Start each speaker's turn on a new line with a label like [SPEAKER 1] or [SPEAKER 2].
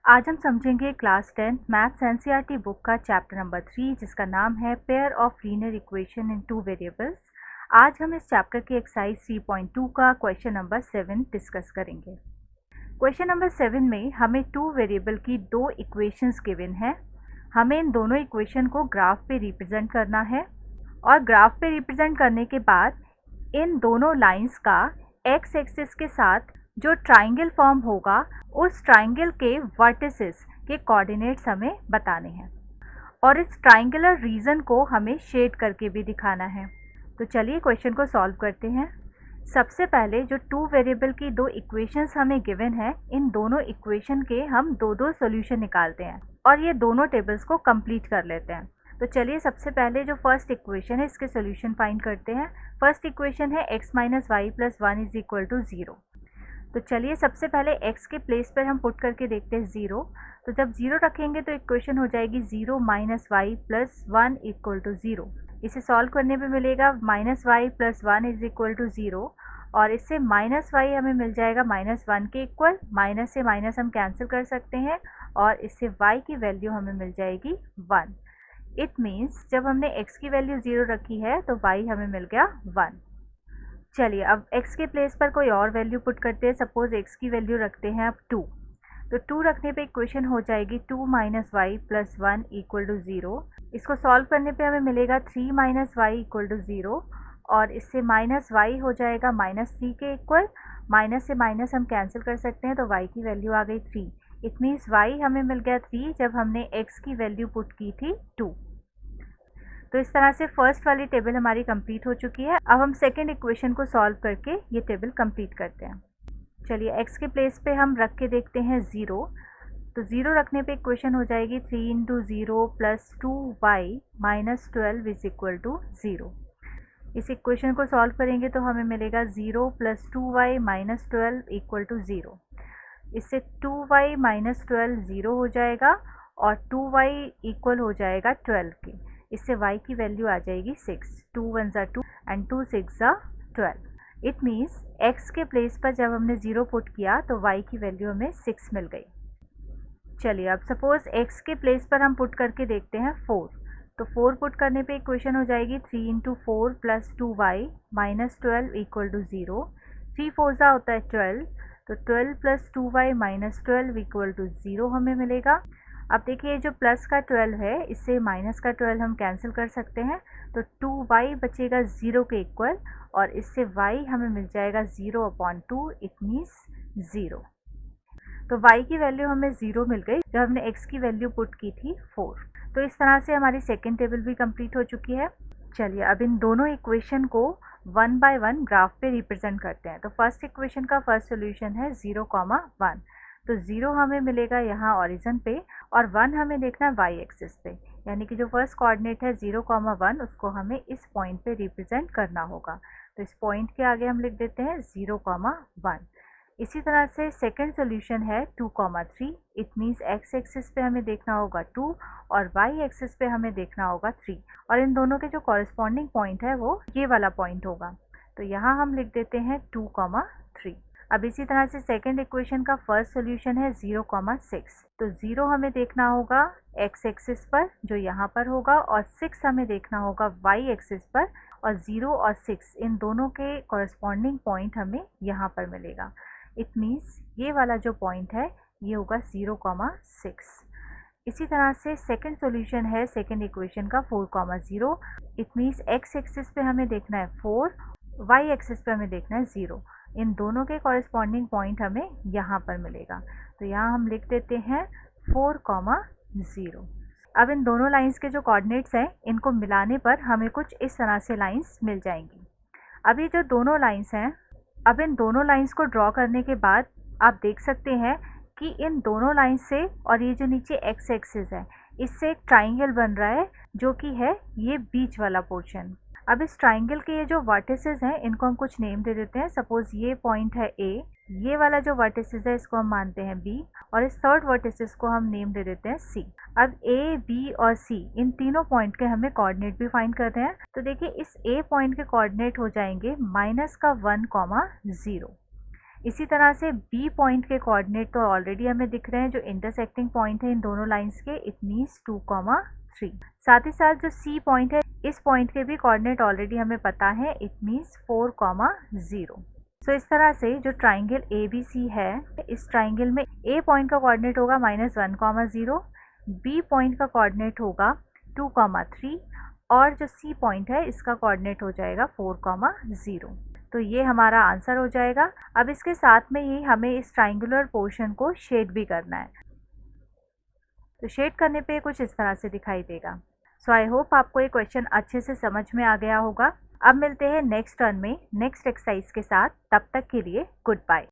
[SPEAKER 1] आज हम समझेंगे क्लास 10 मैथ्स एनसीईआरटी बुक का चैप्टर नंबर 3 जिसका नाम है pair of linear equation in two variables. आज हम इस चैप्टर की एक्सरसाइज 3.2 का क्वेश्चन नंबर 7 डिस्कस करेंगे। क्वेश्चन नंबर 7 में हमें टू वेरिएबल की दो इक्वेशंस गिवन है। हमें इन दोनों इक्वेशन को ग्राफ पे रिप्रेजेंट करना है और ग्राफ पे रिप्रेजेंट करने के बाद इन दोनों लाइंस का एक्स एक्सिस के साथ जो ट्राइंगल फॉर्म होगा उस ट्राइंगल के वर्टिसेस के कोऑर्डिनेट्स हमें बताने हैं और इस ट्राइंगुलर रीजन को हमें शेड करके भी दिखाना है। तो चलिए क्वेश्चन को सॉल्व करते हैं। सबसे पहले जो टू वेरिएबल की दो इक्वेशंस हमें गिवन है, इन दोनों इक्वेशन के हम दो दो सोल्यूशन निकालते हैं और ये दोनों टेबल्स को कंप्लीट कर लेते हैं। तो चलिए सबसे पहले जो फर्स्ट इक्वेशन है इसके सोल्यूशन फाइंड करते हैं। फर्स्ट इक्वेशन है x minus y plus 1 is equal to 0। तो चलिए सबसे पहले x के प्लेस पर हम पुट करके देखते हैं 0। तो जब 0 रखेंगे तो इक्वेशन हो जाएगी 0 minus y plus 1 equal to 0। इसे सॉल्व करने पे मिलेगा minus y plus 1 is equal to 0 और इससे माइनस वाई हमें मिल जाएगा माइनस 1 के इक्वल। माइनस से माइनस हम कैंसिल कर सकते हैं और इससे y की वैल्यू हमें मिल जाएगी 1। इट मीन्स जब हमने x की वैल्यू 0 रखी है तो y हमें मिल गया 1। चलिए अब x के प्लेस पर कोई और वैल्यू पुट करते हैं। सपोज x की वैल्यू रखते हैं अब 2। तो 2 रखने पे इक्वेशन हो जाएगी 2 minus y plus 1 equal to 0। इसको सॉल्व करने पे हमें मिलेगा 3 माइनस वाई इक्वल टू 0 और इससे माइनस वाई हो जाएगा माइनस 3 के इक्वल। माइनस से माइनस हम कैंसिल कर सकते हैं तो y की वैल्यू आ गई 3। इट मीन्स y हमें मिल गया 3 जब हमने x की वैल्यू पुट की थी 2। तो इस तरह से फर्स्ट वाली टेबल हमारी कंप्लीट हो चुकी है। अब हम सेकेंड इक्वेशन को सॉल्व करके ये टेबल कंप्लीट करते हैं। चलिए x के प्लेस पे हम रख के देखते हैं 0। तो 0 रखने पे इक्वेशन हो जाएगी 3 into 0 plus 2y minus 12 is equal to 0। इस इक्वेशन को सॉल्व करेंगे तो हमें मिलेगा 0 plus 2y minus 12 equal to 0। इससे 2y माइनस 12 0 हो जाएगा और 2y इक्वल हो जाएगा 12 के। इससे y की वैल्यू आ जाएगी 6। 2 1 ज़ा 2 एंड 2 6 ज़ा 12। इट मीन्स x के प्लेस पर जब हमने 0 पुट किया तो y की वैल्यू हमें 6 मिल गई। चलिए अब सपोज x के प्लेस पर हम पुट करके देखते हैं 4। तो 4 पुट करने पे इक्वेशन हो जाएगी 3 into 4 plus 2y minus 12 equal to 0। 3 4 ज़ा होता है 12। तो 12 plus 2y minus 12 equal to 0 हमें मिलेगा। अब देखिए जो प्लस का 12 है इससे माइनस का 12 हम कैंसिल कर सकते हैं तो 2y बचेगा 0 के इक्वल और इससे y हमें मिल जाएगा 0/2। It means 0। तो y की वैल्यू हमें 0 मिल गई जब हमने x की वैल्यू पुट की थी 4। तो इस तरह से हमारी सेकेंड टेबल भी कंप्लीट हो चुकी है। चलिए अब इन दोनों इक्वेशन को वन बाय वन ग्राफ पे रिप्रेजेंट करते हैं। तो फर्स्ट इक्वेशन का फर्स्ट सोल्यूशन है 0,1। तो 0 हमें मिलेगा यहाँ ओरिजिन पे और 1 हमें देखना है y एक्सिस पे, यानी कि जो फर्स्ट कोऑर्डिनेट है 0,1 उसको हमें इस पॉइंट पे रिप्रेजेंट करना होगा। तो इस पॉइंट के आगे हम लिख देते हैं 0,1। इसी तरह से सेकंड सोल्यूशन है 2,3। इट मीन्स x एक्सिस पे हमें देखना होगा 2 और y एक्सिस पे हमें देखना होगा 3 और इन दोनों के जो कॉरेस्पॉन्डिंग पॉइंट है वो ये वाला पॉइंट होगा। तो यहाँ हम लिख देते हैं 2,3। अब इसी तरह से सेकंड इक्वेशन का फर्स्ट सोल्यूशन है 0,6। तो 0 हमें देखना होगा x एक्सिस पर जो यहाँ पर होगा और 6 हमें देखना होगा y एक्सिस पर और 0 और 6 इन दोनों के कॉरेस्पॉन्डिंग पॉइंट हमें यहाँ पर मिलेगा। इट मीन्स ये वाला जो पॉइंट है ये होगा 0,6। इसी तरह से सेकंड सॉल्यूशन है सेकंड इक्वेशन का 4,0। इट मीन्स x एक्सिस पे हमें देखना है 4, y एक्सिस पे हमें देखना है 0। इन दोनों के कॉरेस्पॉन्डिंग पॉइंट हमें यहाँ पर मिलेगा। तो यहाँ हम लिख देते हैं 4,0। अब इन दोनों लाइंस के जो कोऑर्डिनेट्स हैं इनको मिलाने पर हमें कुछ इस तरह से लाइंस मिल जाएंगी। अब ये जो दोनों लाइंस हैं, अब इन दोनों लाइंस को ड्रॉ करने के बाद आप देख सकते हैं कि इन दोनों लाइंस से और ये जो नीचे x एक्सिस है इससे एक ट्राइंगल बन रहा है जो कि है ये बीच वाला पोर्शन। अब इस ट्राइंगल के ये जो वर्टिसेस हैं इनको हम कुछ नेम दे देते हैं। सपोज ये पॉइंट है A, ये वाला जो वर्टिसेस है इसको हम मानते हैं B और इस थर्ड वर्टिसेस को हम नेम दे देते हैं C। अब A, B और C इन तीनों पॉइंट के हमें कोऑर्डिनेट भी फाइंड करते हैं। तो देखिए इस A पॉइंट के कोऑर्डिनेट हो जाएंगे -1,0। इसी तरह से बी पॉइंट के कोऑर्डिनेट तो ऑलरेडी हमें दिख रहे हैं, जो इंटरसेक्टिंग पॉइंट है इन दोनों लाइंस के, इट मीन्स 2,3। साथ ही साथ जो सी पॉइंट है, इस पॉइंट के भी कोऑर्डिनेट ऑलरेडी हमें पता है, इट मीन्स 4,0। सो इस तरह से जो ट्राइंगल ABC है, इस ट्राइंगल में ए पॉइंट का कोऑर्डिनेट होगा -1,0, बी पॉइंट का कोऑर्डिनेट होगा 2,3 और जो सी पॉइंट है इसका कोऑर्डिनेट हो जाएगा 4,0। तो ये हमारा आंसर हो जाएगा। अब इसके साथ में ही हमें इस ट्राइंगुलर पोर्शन को शेड भी करना है। तो शेड करने पे कुछ इस तरह से दिखाई देगा। सो आई होप आपको ये क्वेश्चन अच्छे से समझ में आ गया होगा। अब मिलते हैं नेक्स्ट टर्न में नेक्स्ट एक्सरसाइज के साथ। तब तक के लिए गुड बाय।